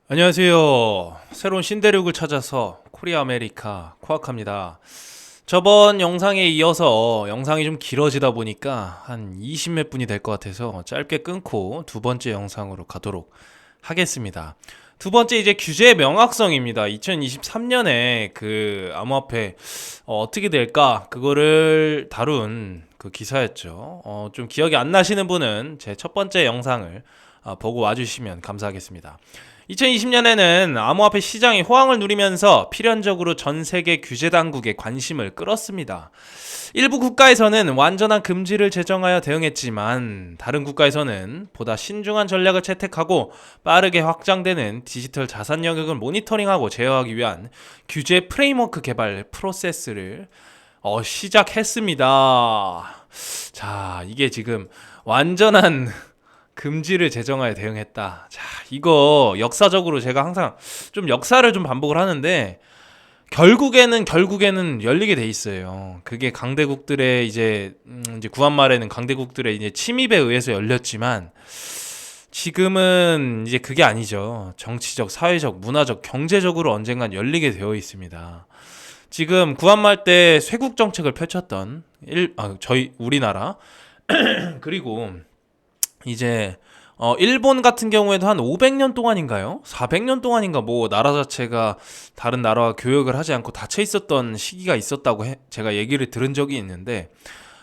안녕하세요. 새로운 신대륙을 찾아서 코리아 아메리카 코아카입니다. 저번 영상에 이어서 영상이 좀 길어지다 보니까 한 20몇 분이 될 것 같아서 짧게 끊고 두 번째 영상으로 가도록 하겠습니다. 두 번째 이제 규제의 명확성입니다. 2023년에 그 암호화폐 어떻게 될까 그거를 다룬 그 기사였죠. 좀 기억이 안 나시는 분은 제 첫 번째 영상을 보고 와주시면 감사하겠습니다. 2020년에는 암호화폐 시장이 호황을 누리면서 필연적으로 전 세계 규제 당국의 관심을 끌었습니다. 일부 국가에서는 완전한 금지를 제정하여 대응했지만 다른 국가에서는 보다 신중한 전략을 채택하고 빠르게 확장되는 디지털 자산 영역을 모니터링하고 제어하기 위한 규제 프레임워크 개발 프로세스를 시작했습니다. 자, 이게 지금 완전한 금지를 제정하여 대응했다. 자, 이거 역사적으로 제가 항상 좀 역사를 좀 반복을 하는데 결국에는 열리게 돼 있어요. 그게 강대국들의 이제 구한 말에는 강대국들의 이제 침입에 의해서 열렸지만 지금은 이제 그게 아니죠. 정치적, 사회적, 문화적, 경제적으로 언젠간 열리게 되어 있습니다. 지금 구한말 때 쇄국 정책을 펼쳤던 저희 우리나라 그리고 이제 일본 같은 경우에도 한 500년 동안인가요? 400년 동안인가 뭐 나라 자체가 다른 나라와 교역을 하지 않고 닫혀 있었던 시기가 있었다고 제가 얘기를 들은 적이 있는데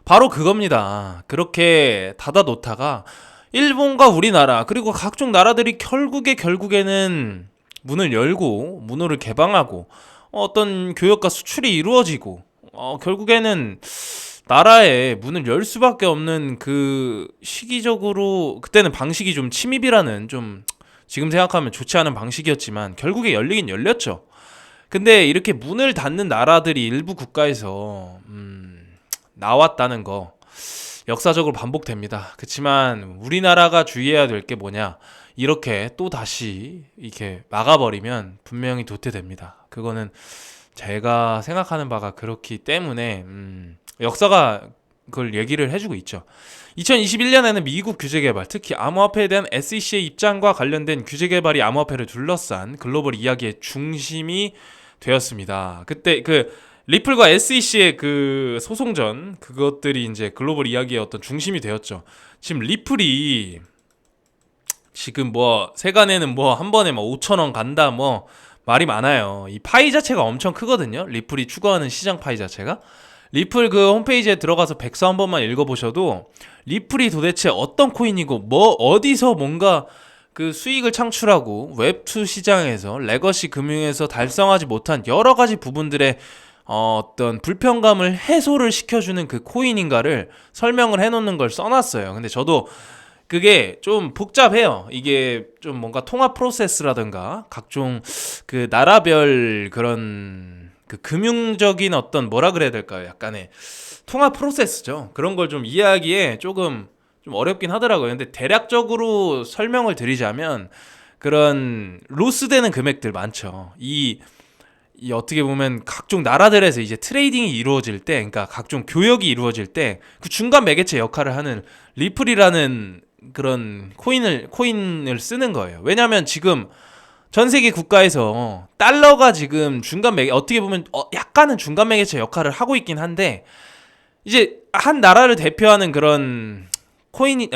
바로 그겁니다. 그렇게 닫아 놓다가 일본과 우리나라 그리고 각종 나라들이 결국에는 문을 열고 문호를 개방하고 어떤 교역과 수출이 이루어지고 결국에는 나라에 문을 열 수밖에 없는 그 시기적으로 그때는 방식이 좀 침입이라는 좀 지금 생각하면 좋지 않은 방식이었지만 결국에 열리긴 열렸죠. 근데 이렇게 문을 닫는 나라들이 일부 국가에서 나왔다는 거 역사적으로 반복됩니다. 그렇지만 우리나라가 주의해야 될 게 뭐냐? 이렇게 또 다시 이렇게 막아버리면 분명히 도태됩니다. 그거는 제가 생각하는 바가 그렇기 때문에 역사가 그걸 얘기를 해주고 있죠. 2021년에는 미국 규제 개발, 특히 암호화폐에 대한 SEC의 입장과 관련된 규제 개발이 암호화폐를 둘러싼 글로벌 이야기의 중심이 되었습니다. 그때 그 리플과 SEC의 그 소송전 그것들이 이제 글로벌 이야기의 어떤 중심이 되었죠. 지금 리플이 지금 뭐 세간에는 뭐 한 번에 뭐 5천 원 간다 뭐 말이 많아요. 이 파이 자체가 엄청 크거든요. 리플이 추구하는 시장 파이 자체가. 리플 그 홈페이지에 들어가서 백서 한 번만 읽어보셔도 리플이 도대체 어떤 코인이고 뭐 어디서 뭔가 그 수익을 창출하고 웹2 시장에서 레거시 금융에서 달성하지 못한 여러 가지 부분들의 어떤 불편감을 해소를 시켜주는 그 코인인가를 설명을 해놓는 걸 써놨어요. 근데 저도 그게 좀 복잡해요. 이게 좀 뭔가 통합 프로세스라든가 각종 그 나라별 그런 그 금융적인 어떤 뭐라 그래야 될까요? 약간의 통합 프로세스죠. 그런 걸 좀 이해하기에 조금 좀 어렵긴 하더라고요. 근데 대략적으로 설명을 드리자면 그런 로스되는 금액들 많죠. 이 어떻게 보면 각종 나라들에서 이제 트레이딩이 이루어질 때, 그러니까 각종 교역이 이루어질 때 그 중간 매개체 역할을 하는 리플이라는 그런 코인을 쓰는 거예요. 왜냐하면 지금 전 세계 국가에서 달러가 지금 중간 매개 어떻게 보면 약간은 중간 매개체 역할을 하고 있긴 한데 이제 한 나라를 대표하는 그런 코인이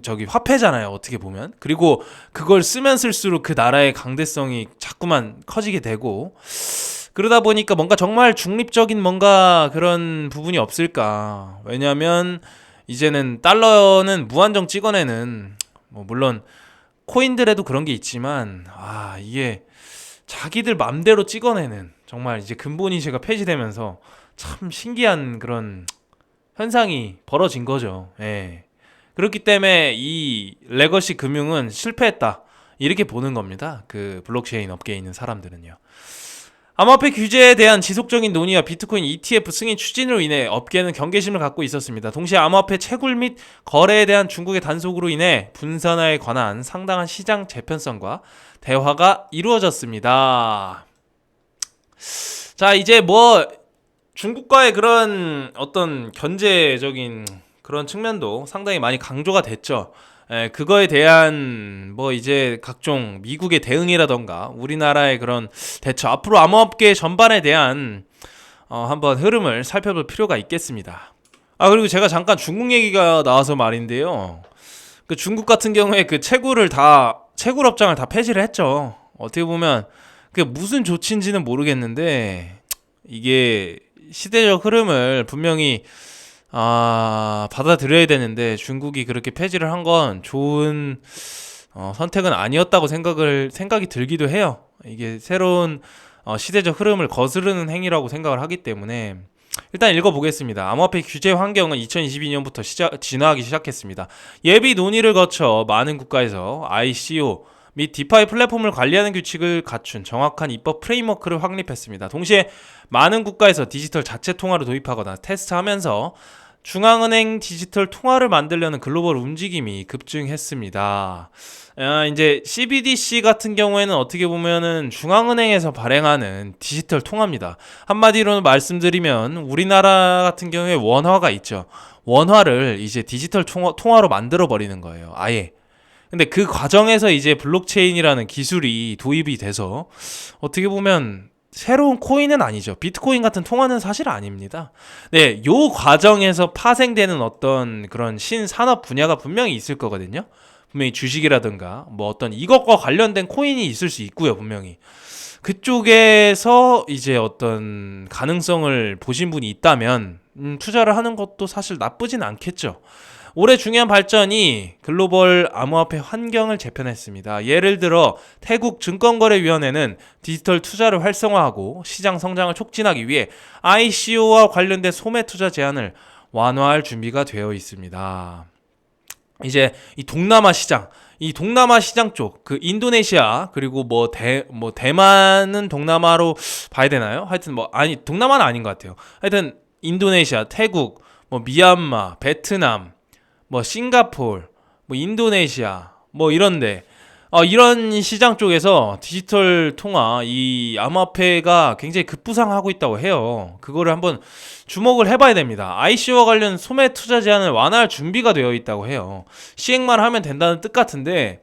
저기 화폐잖아요. 어떻게 보면. 그리고 그걸 쓰면 쓸수록 그 나라의 강대성이 자꾸만 커지게 되고 그러다 보니까 뭔가 정말 중립적인 뭔가 그런 부분이 없을까. 왜냐하면 이제는 달러는 무한정 찍어내는 뭐 물론 코인들에도 그런 게 있지만 이게 자기들 맘대로 찍어내는 정말 이제 근본 이체가 폐지되면서 참 신기한 그런 현상이 벌어진 거죠. 예. 그렇기 때문에 이 레거시 금융은 실패했다. 이렇게 보는 겁니다. 그 블록체인 업계에 있는 사람들은요. 암호화폐 규제에 대한 지속적인 논의와 비트코인 ETF 승인 추진으로 인해 업계는 경계심을 갖고 있었습니다. 동시에 암호화폐 채굴 및 거래에 대한 중국의 단속으로 인해 분산화에 관한 상당한 시장 재편성과 대화가 이루어졌습니다. 자, 이제 뭐 중국과의 그런 어떤 견제적인 그런 측면도 상당히 많이 강조가 됐죠. 그거에 대한 뭐 이제 각종 미국의 대응이라던가 우리나라의 그런 대처, 앞으로 암호업계 전반에 대한 한번 흐름을 살펴볼 필요가 있겠습니다. 그리고 제가 잠깐 중국 얘기가 나와서 말인데요. 그 중국 같은 경우에 그 채굴 업장을 다 폐지를 했죠. 어떻게 보면 그게 무슨 조치인지는 모르겠는데 이게 시대적 흐름을 분명히 받아들여야 되는데 중국이 그렇게 폐지를 한 건 좋은 선택은 아니었다고 생각이 들기도 해요. 이게 새로운 시대적 흐름을 거스르는 행위라고 생각을 하기 때문에 일단 읽어보겠습니다. 암호화폐 규제 환경은 2022년부터 진화하기 시작했습니다. 예비 논의를 거쳐 많은 국가에서 ICO 및 디파이 플랫폼을 관리하는 규칙을 갖춘 정확한 입법 프레임워크를 확립했습니다. 동시에 많은 국가에서 디지털 자체 통화를 도입하거나 테스트하면서 중앙은행 디지털 통화를 만들려는 글로벌 움직임이 급증했습니다. 이제 CBDC 같은 경우에는 어떻게 보면은 중앙은행에서 발행하는 디지털 통화입니다. 한마디로 말씀드리면 우리나라 같은 경우에 원화가 있죠. 원화를 이제 디지털 통화로 만들어 버리는 거예요. 아예. 근데 그 과정에서 이제 블록체인이라는 기술이 도입이 돼서 어떻게 보면 새로운 코인은 아니죠. 비트코인 같은 통화는 사실 아닙니다. 네, 요 과정에서 파생되는 어떤 그런 신산업 분야가 분명히 있을 거거든요. 분명히 주식이라든가 뭐 어떤 이것과 관련된 코인이 있을 수 있고요, 분명히. 그쪽에서 이제 어떤 가능성을 보신 분이 있다면 투자를 하는 것도 사실 나쁘진 않겠죠. 올해 중요한 발전이 글로벌 암호화폐 환경을 재편했습니다. 예를 들어 태국 증권거래위원회는 디지털 투자를 활성화하고 시장 성장을 촉진하기 위해 ICO와 관련된 소매 투자 제한을 완화할 준비가 되어 있습니다. 이제 이 동남아 시장 쪽, 그 인도네시아 그리고 대만은 동남아로 봐야 되나요? 하여튼 동남아는 아닌 것 같아요. 하여튼 인도네시아, 태국, 미얀마, 베트남, 싱가포르, 인도네시아, 이런데 이런 시장 쪽에서 디지털 통화, 이 암호화폐가 굉장히 급부상하고 있다고 해요. 그거를 한번 주목을 해봐야 됩니다. ICO와 관련 소매 투자 제한을 완화할 준비가 되어 있다고 해요. 시행만 하면 된다는 뜻 같은데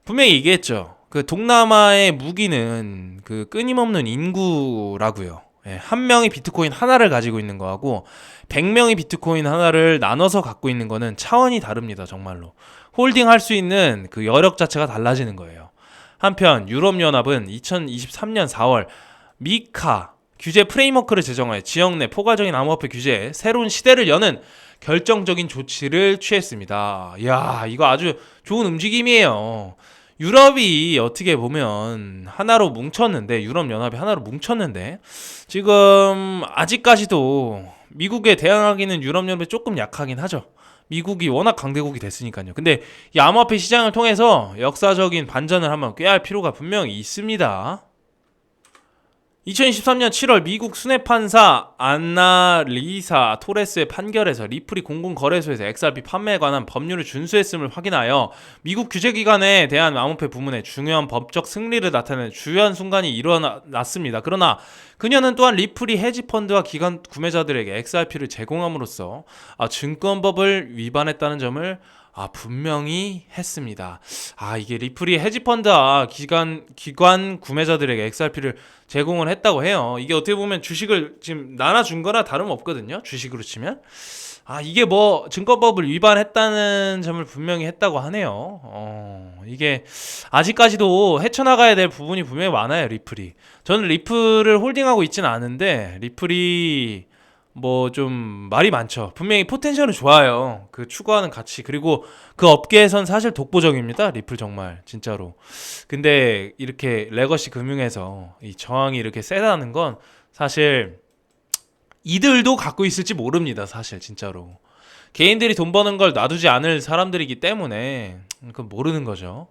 분명히 얘기했죠. 그 동남아의 무기는 그 끊임없는 인구라고요. 한 명이 비트코인 하나를 가지고 있는 거하고 100명이 비트코인 하나를 나눠서 갖고 있는 거는 차원이 다릅니다. 정말로. 홀딩할 수 있는 그 여력 자체가 달라지는 거예요. 한편 유럽연합은 2023년 4월 미카 규제 프레임워크를 제정하여 지역 내 포괄적인 암호화폐 규제에 새로운 시대를 여는 결정적인 조치를 취했습니다. 이야, 이거 아주 좋은 움직임이에요. 유럽이 어떻게 보면 유럽연합이 하나로 뭉쳤는데 지금 아직까지도 미국에 대항하기는 유럽연합이 조금 약하긴 하죠. 미국이 워낙 강대국이 됐으니까요. 근데 이 암호화폐 시장을 통해서 역사적인 반전을 한번 꾀할 필요가 분명히 있습니다. 2023년 7월 미국 순회판사 안나 리사 토레스의 판결에서 리플이 공공거래소에서 XRP 판매에 관한 법률을 준수했음을 확인하여 미국 규제기관에 대한 암호화폐 부문의 중요한 법적 승리를 나타내는 주요한 순간이 일어났습니다. 그러나 그녀는 또한 리플이 헤지펀드와 기관 구매자들에게 XRP를 제공함으로써 증권법을 위반했다는 점을 분명히 했습니다. 이게 리플이 헤지펀드와 기관 구매자들에게 XRP를 제공을 했다고 해요. 이게 어떻게 보면 주식을 지금 나눠준 거나 다름없거든요. 주식으로 치면. 이게 증권법을 위반했다는 점을 분명히 했다고 하네요. 이게 아직까지도 헤쳐나가야 될 부분이 분명히 많아요, 리플이. 저는 리플을 홀딩하고 있지는 않은데, 리플이 좀 말이 많죠. 분명히 포텐셜은 좋아요. 그 추구하는 가치. 그리고 그 업계에선 사실 독보적입니다. 리플 정말 진짜로. 근데 이렇게 레거시 금융에서 이 저항이 이렇게 세다는 건 사실 이들도 갖고 있을지 모릅니다. 사실 진짜로. 개인들이 돈 버는 걸 놔두지 않을 사람들이기 때문에 그건 모르는 거죠.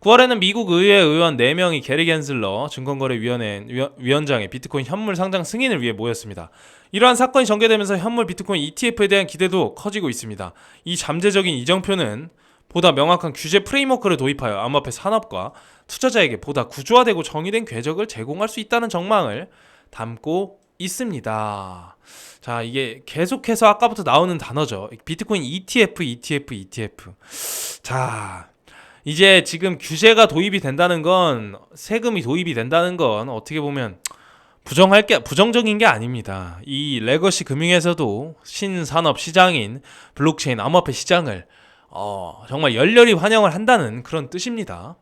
9월에는 미국 의회 의원 4명이 게리 겐슬러 증권거래위원회 위원장의 비트코인 현물 상장 승인을 위해 모였습니다. 이러한 사건이 전개되면서 현물 비트코인 ETF에 대한 기대도 커지고 있습니다. 이 잠재적인 이정표는 보다 명확한 규제 프레임워크를 도입하여 암호화폐 산업과 투자자에게 보다 구조화되고 정의된 궤적을 제공할 수 있다는 전망을 담고 있습니다. 자, 이게 계속해서 아까부터 나오는 단어죠. 비트코인 ETF. 자, 이제 지금 규제가 도입이 된다는 건, 세금이 도입이 된다는 건 어떻게 보면 부정적인 게 아닙니다. 이 레거시 금융에서도 신산업 시장인 블록체인 암호화폐 시장을 정말 열렬히 환영을 한다는 그런 뜻입니다.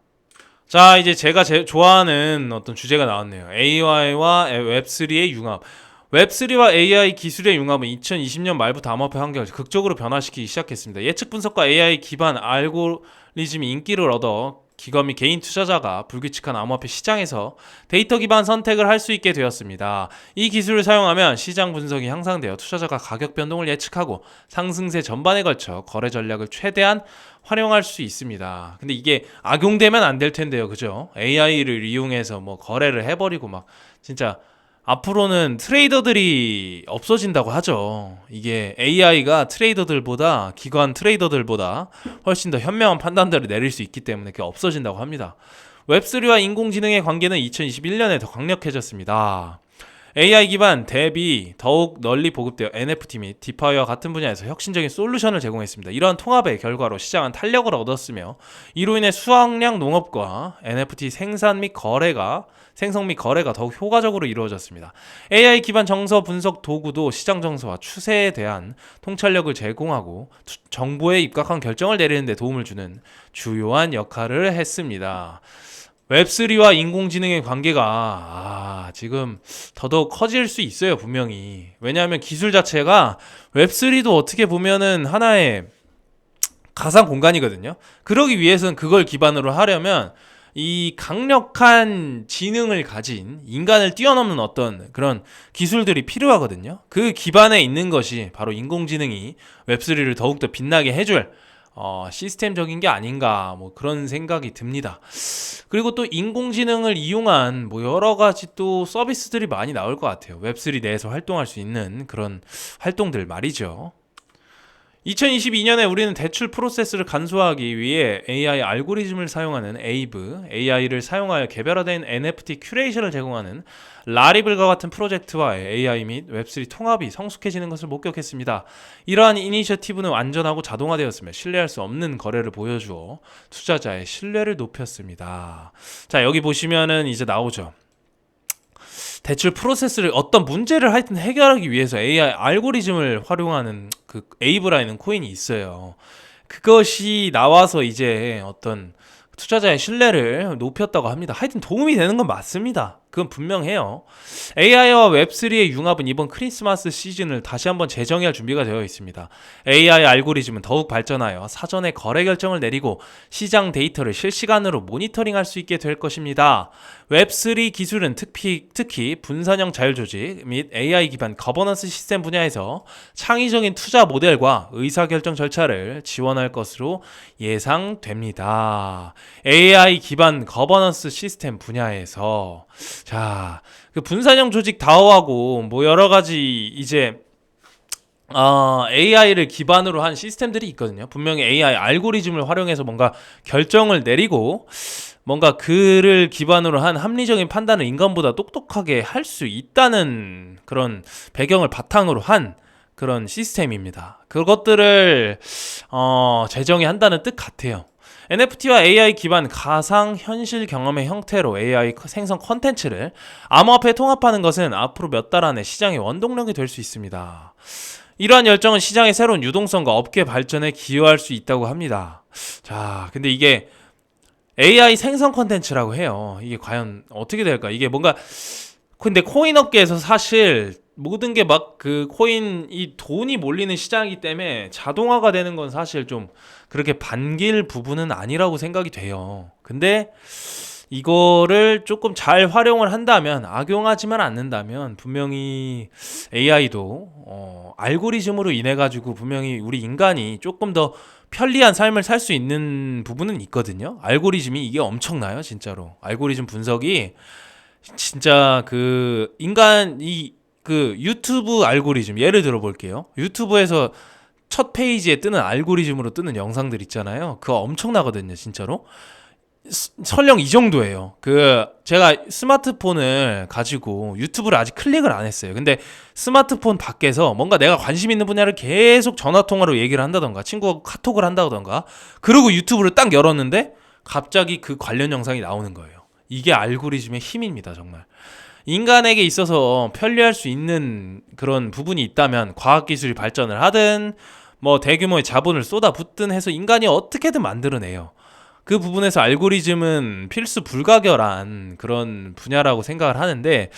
자, 이제 제가 좋아하는 어떤 주제가 나왔네요. AI와 웹3의 융합. 웹3와 AI 기술의 융합은 2020년 말부터 암호화폐 환경을 극적으로 변화시키기 시작했습니다. 예측 분석과 AI 기반 알고리즘이 인기를 얻어 기관 및 개인 투자자가 불규칙한 암호화폐 시장에서 데이터 기반 선택을 할 수 있게 되었습니다. 이 기술을 사용하면 시장 분석이 향상되어 투자자가 가격 변동을 예측하고 상승세 전반에 걸쳐 거래 전략을 최대한 활용할 수 있습니다. 근데 이게 악용되면 안 될 텐데요. 그죠? AI를 이용해서 뭐 거래를 해버리고 막 진짜 앞으로는 트레이더들이 없어진다고 하죠. 이게 AI가 트레이더들보다, 기관 트레이더들보다 훨씬 더 현명한 판단들을 내릴 수 있기 때문에 그게 없어진다고 합니다. 웹3와 인공지능의 관계는 2021년에 더 강력해졌습니다. AI 기반 대비 더욱 널리 보급되어 NFT 및 디파이와 같은 분야에서 혁신적인 솔루션을 제공했습니다. 이러한 통합의 결과로 시장은 탄력을 얻었으며 이로 인해 수확량 농업과 NFT 생산 및 생성 및 거래가 더욱 효과적으로 이루어졌습니다. AI 기반 정서 분석 도구도 시장 정서와 추세에 대한 통찰력을 제공하고 정보에 입각한 결정을 내리는 데 도움을 주는 주요한 역할을 했습니다. 웹3와 인공지능의 관계가 지금 더더욱 커질 수 있어요, 분명히. 왜냐하면 기술 자체가 웹3도 어떻게 보면은 하나의 가상 공간이거든요. 그러기 위해서는 그걸 기반으로 하려면 이 강력한 지능을 가진 인간을 뛰어넘는 어떤 그런 기술들이 필요하거든요. 그 기반에 있는 것이 바로 인공지능이 웹3를 더욱더 빛나게 해줄 시스템적인 게 아닌가 뭐 그런 생각이 듭니다. 그리고 또 인공지능을 이용한 뭐 여러 가지 또 서비스들이 많이 나올 것 같아요. 웹3 내에서 활동할 수 있는 그런 활동들 말이죠. 2022년에 우리는 대출 프로세스를 간소화하기 위해 AI 알고리즘을 사용하는 AI를 사용하여 개별화된 NFT 큐레이션을 제공하는 라리블과 같은 프로젝트와 AI 및 웹3 통합이 성숙해지는 것을 목격했습니다. 이러한 이니셔티브는 안전하고 자동화되었으며 신뢰할 수 없는 거래를 보여주어 투자자의 신뢰를 높였습니다. 자, 여기 보시면은 이제 나오죠. 대출 프로세스를 어떤 문제를 하여튼 해결하기 위해서 AI 알고리즘을 활용하는 그 에이브라는 코인이 있어요. 그것이 나와서 이제 어떤 투자자의 신뢰를 높였다고 합니다. 하여튼 도움이 되는 건 맞습니다. 그건 분명해요. AI와 웹3의 융합은 이번 크리스마스 시즌을 다시 한번 재정의할 준비가 되어 있습니다. AI 알고리즘은 더욱 발전하여 사전에 거래 결정을 내리고 시장 데이터를 실시간으로 모니터링할 수 있게 될 것입니다. 웹3 기술은 특히 분산형 자율조직 및 AI 기반 거버넌스 시스템 분야에서 창의적인 투자 모델과 의사결정 절차를 지원할 것으로 예상됩니다. AI 기반 거버넌스 시스템 분야에서 자, 그 분산형 조직 다오하고 뭐 여러 가지 이제 AI를 기반으로 한 시스템들이 있거든요. 분명히 AI 알고리즘을 활용해서 뭔가 결정을 내리고 뭔가 그를 기반으로 한 합리적인 판단을 인간보다 똑똑하게 할 수 있다는 그런 배경을 바탕으로 한 그런 시스템입니다. 그것들을 재정의 한다는 뜻 같아요. NFT와 AI 기반 가상 현실 경험의 형태로 AI 생성 컨텐츠를 암호화폐에 통합하는 것은 앞으로 몇 달 안에 시장의 원동력이 될 수 있습니다. 이러한 열정은 시장의 새로운 유동성과 업계 발전에 기여할 수 있다고 합니다. 자, 근데 이게 AI 생성 컨텐츠라고 해요. 이게 과연 어떻게 될까? 이게 뭔가 근데 코인 업계에서 사실 모든 게 막 그 코인이 돈이 몰리는 시장이기 때문에 자동화가 되는 건 사실 좀 그렇게 반길 부분은 아니라고 생각이 돼요. 근데 이거를 조금 잘 활용을 한다면, 악용하지만 않는다면 분명히 AI도 알고리즘으로 인해 가지고 분명히 우리 인간이 조금 더 편리한 삶을 살 수 있는 부분은 있거든요. 알고리즘이 이게 엄청나요, 진짜로. 알고리즘 분석이 진짜 그 인간이 그 유튜브 알고리즘 예를 들어 볼게요. 유튜브에서 첫 페이지에 뜨는 알고리즘으로 뜨는 영상들 있잖아요. 그거 엄청나거든요, 진짜로. 설령 이 정도예요. 제가 스마트폰을 가지고 유튜브를 아직 클릭을 안 했어요. 근데 스마트폰 밖에서 뭔가 내가 관심 있는 분야를 계속 전화 통화로 얘기를 한다던가 친구하고 카톡을 한다던가 그리고 유튜브를 딱 열었는데 갑자기 그 관련 영상이 나오는 거예요. 이게 알고리즘의 힘입니다, 정말. 인간에게 있어서 편리할 수 있는 그런 부분이 있다면 과학기술이 발전을 하든 뭐 대규모의 자본을 쏟아붓든 해서 인간이 어떻게든 만들어내요. 그 부분에서 알고리즘은 필수 불가결한 그런 분야라고 생각을 하는데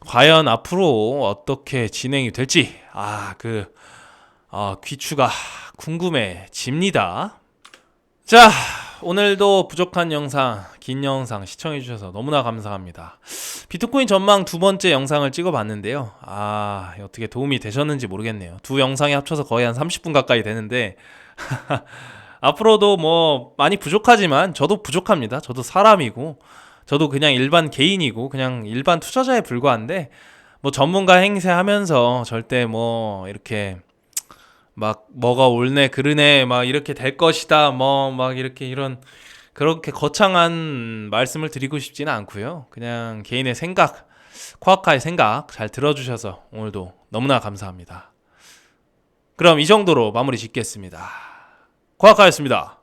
과연 앞으로 어떻게 진행이 될지 귀추가 궁금해집니다. 자, 오늘도 부족한 영상, 긴 영상 시청해주셔서 너무나 감사합니다. 비트코인 전망 두 번째 영상을 찍어봤는데요. 어떻게 도움이 되셨는지 모르겠네요. 두 영상이 합쳐서 거의 한 30분 가까이 되는데 앞으로도 뭐 많이 부족하지만 저도 부족합니다. 저도 사람이고 저도 그냥 일반 개인이고 그냥 일반 투자자에 불과한데 뭐 전문가 행세하면서 절대 뭐 이렇게 막 뭐가 옳네 그르네 막 이렇게 될 것이다 뭐 막 이렇게 이런 그렇게 거창한 말씀을 드리고 싶지는 않고요. 그냥 개인의 생각, 코아카의 생각 잘 들어주셔서 오늘도 너무나 감사합니다. 그럼 이 정도로 마무리 짓겠습니다. 코아카였습니다.